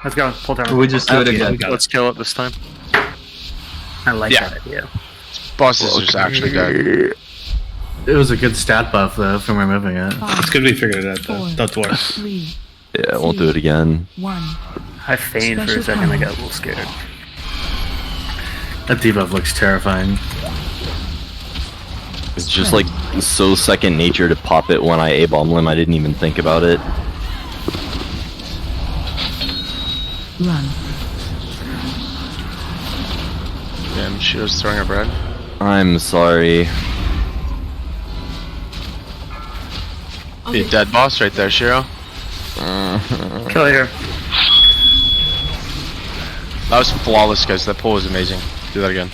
Let's go. Pull down. We just do it again. Let's kill it this time. I like Yeah. that idea. Boss is just actually dead. It was a good stat buff though from removing it. It's good we figured it out though. Don't worry. Yeah, we'll do it again. I feigned for a second. I got a little scared. That debuff looks terrifying. It's just like so second nature to pop it when I A-bomb him. I didn't even think about it. Run. Damn, she was throwing her bread. I'm sorry. Be a dead boss right there, Shiro. Kill here. That was flawless, guys. That pull was amazing. Do that again.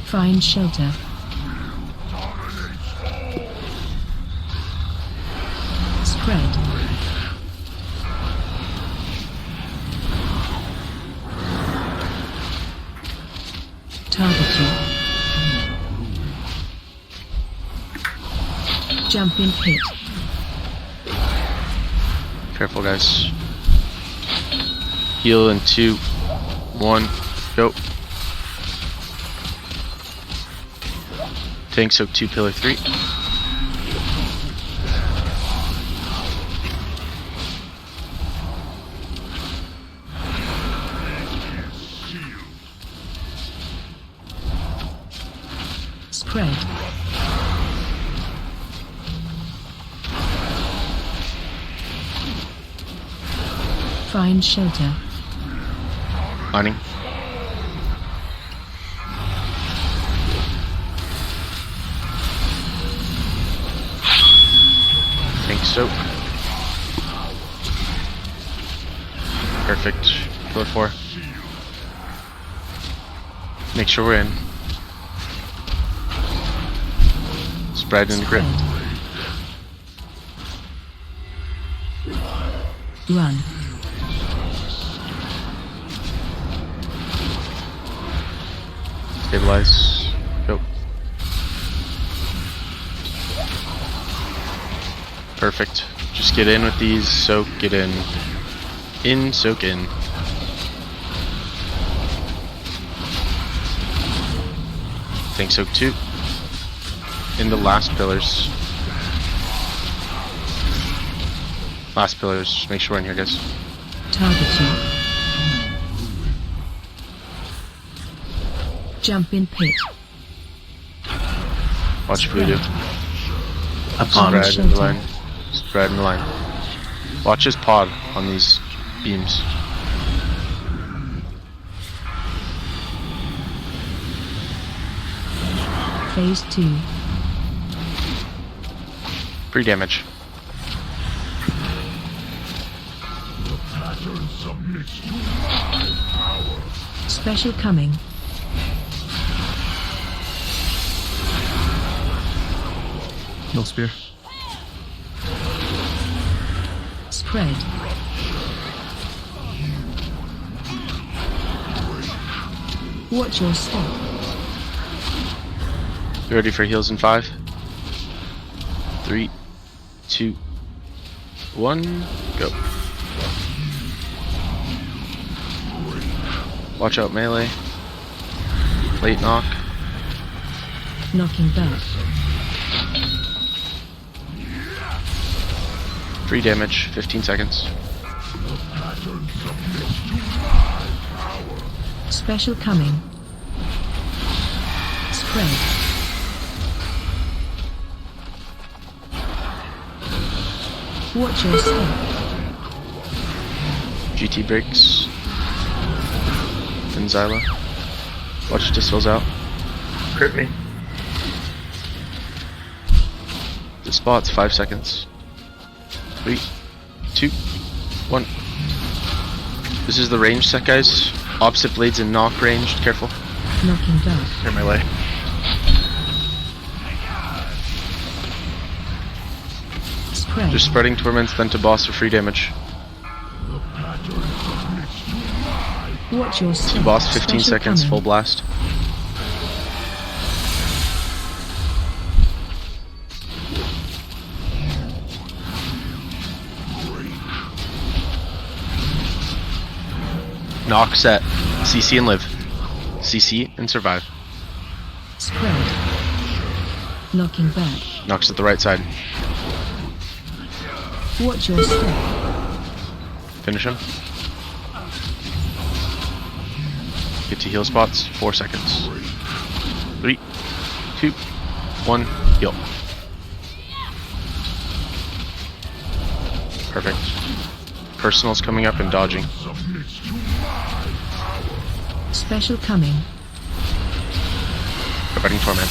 Find shelter. Spread. Target you. Jump in pit. Careful, guys. Heal in 2, 1, go. Tank soak 2, pillar 3. Spread. Find shelter. Mining. Tank soak. Perfect. Pillar 4. Make sure we're in. Spread and grip. Run. Stabilize. Go. Perfect. Just get in with these. Soak. Get in. In. Soak in. Tank soak 2. In the last pillars. Last pillars. Just make sure we're in here, guys. Target you. Jump in pit. Watch voodoo. Upon Spread in the line. Spread in the line. Watch his pod on these beams. Phase 2. Free damage. Special coming. No spear. Spread. Watch your step. You ready for heals in 5, 3, 2, 1, go. Watch out melee. Late knock. Knocking back. Free damage, 15 seconds. Special coming. Spread. Watch your step. GT breaks. And Zyla. Watch dispels out. Crit me. The spot's 5 seconds. 3, 2, 1. This is the range set, guys. Opposite blades in knock ranged. Careful. Knocking back. Clear my way. Spread. Just spreading torments, then to boss for free damage. Watch your step. To boss, 15 Special seconds, coming. full blast. Knock, set. CC and live. CC and survive. Spread. Knocking back. Knocks at the right side. Watch your step. Finish him. Get to heal spots. 4 seconds. 3, 2, 1. Heal. Perfect. Personal's coming up and dodging. Special coming. Providing torment.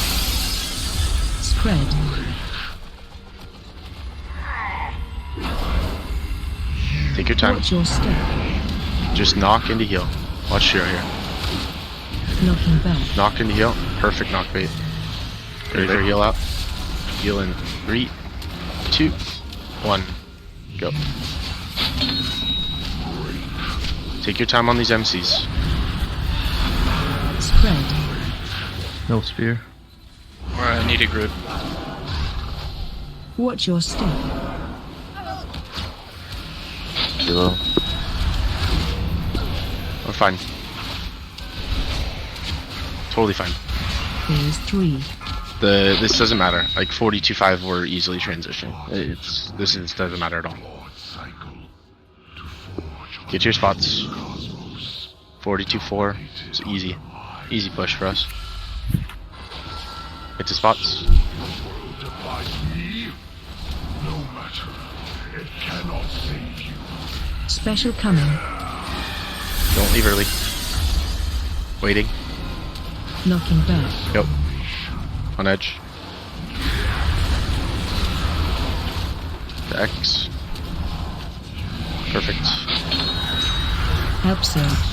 Spread. Take your time. Watch your step. Just knock into heal. Watch Shiro here. Knocking back. Knock into heal. Perfect knock bait. Ready for heal out. Heal in 3, 2, 1. Go. Take your time on these MCs. Spread. No spear. I need a group. Watch your step. Zero. We're fine. Totally fine. Phase 3. This doesn't matter. Like 42.5, we're easily transitioning. This doesn't matter at all. Get your spots. 42.4. It's easy push for us. Get to spots. Special coming. Don't leave early. Waiting. Knocking back. Go. On edge. The X. Perfect. Help surge.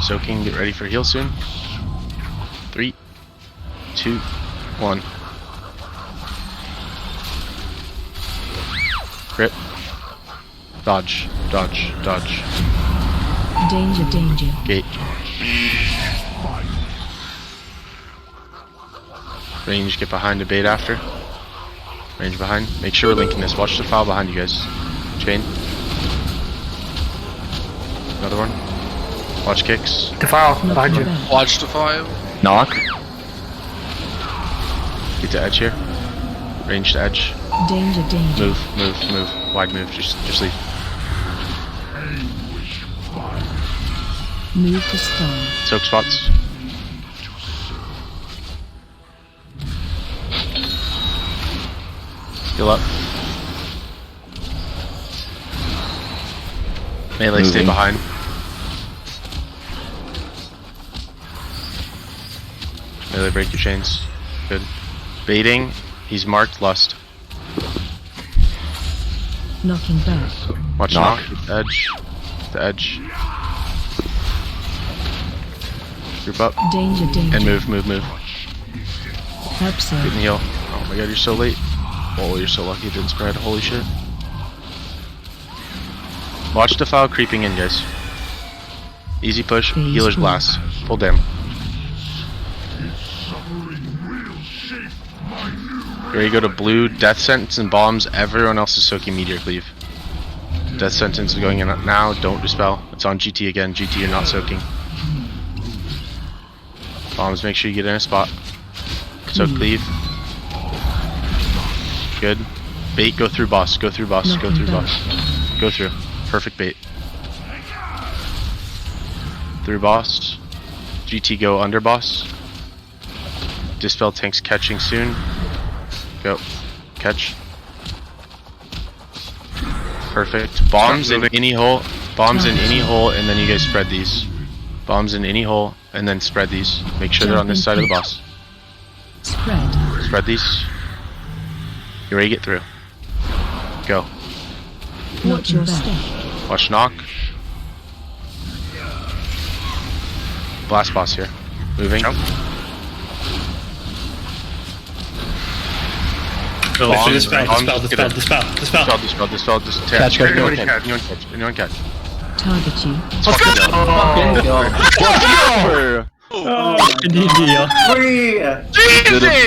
Soaking, get ready for heal soon. 3, 2, 1. Crit. Dodge, dodge, dodge. Danger, danger. Gate. Range, get behind the bait after. Range behind. Make sure we're linking this. Watch the file behind you guys. Chain. Another one. Watch kicks. Defile, behind you. Knocking back. Watch the file. Knock. Get to edge here. Range to edge. Danger, danger. Move, move, move. Wide move. Just leave. Move to star. Soak spots. Heal up. Melee, stay Moving. behind. Melee, break your chains. Good. Baiting. He's marked lust. Knocking back. Watch Knock. knock. Edge. The edge. Group up. Danger, danger. And move, move, move. Help Get surge. in heal. Oh my god, you're so late. Oh, you're so lucky it didn't spread. Holy shit. Watch the file creeping in, guys. Easy push. Phase Healer's 2. blast. Pull down. Ready to go to blue. Death sentence and bombs. Everyone else is soaking meteor cleave. Death sentence is going in now. Don't dispel. It's on GT again. GT, you're not soaking. Bombs, make sure you get in a spot. Soak cleave. Good. Bait, go through boss. Go through boss. Go through boss. Go through. Perfect bait. Through boss. GT, go under boss. Dispel tanks catching soon. Go. Catch. Perfect. Bombs in any hole. Bombs in any hole, and then you guys spread these. Bombs in any hole, and then spread these. Make sure they're on this side of the boss. Spread. Spread these. You ready to get through. Go. Watch your step. Watch knock. Blast boss here. Moving. Oh, Bombs, dispel. Catch, catch, Anyone catch. catch. Anyone catch. Anyone catch. Target you. Let's Oh, Good deal.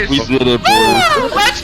we did it, boys. Let's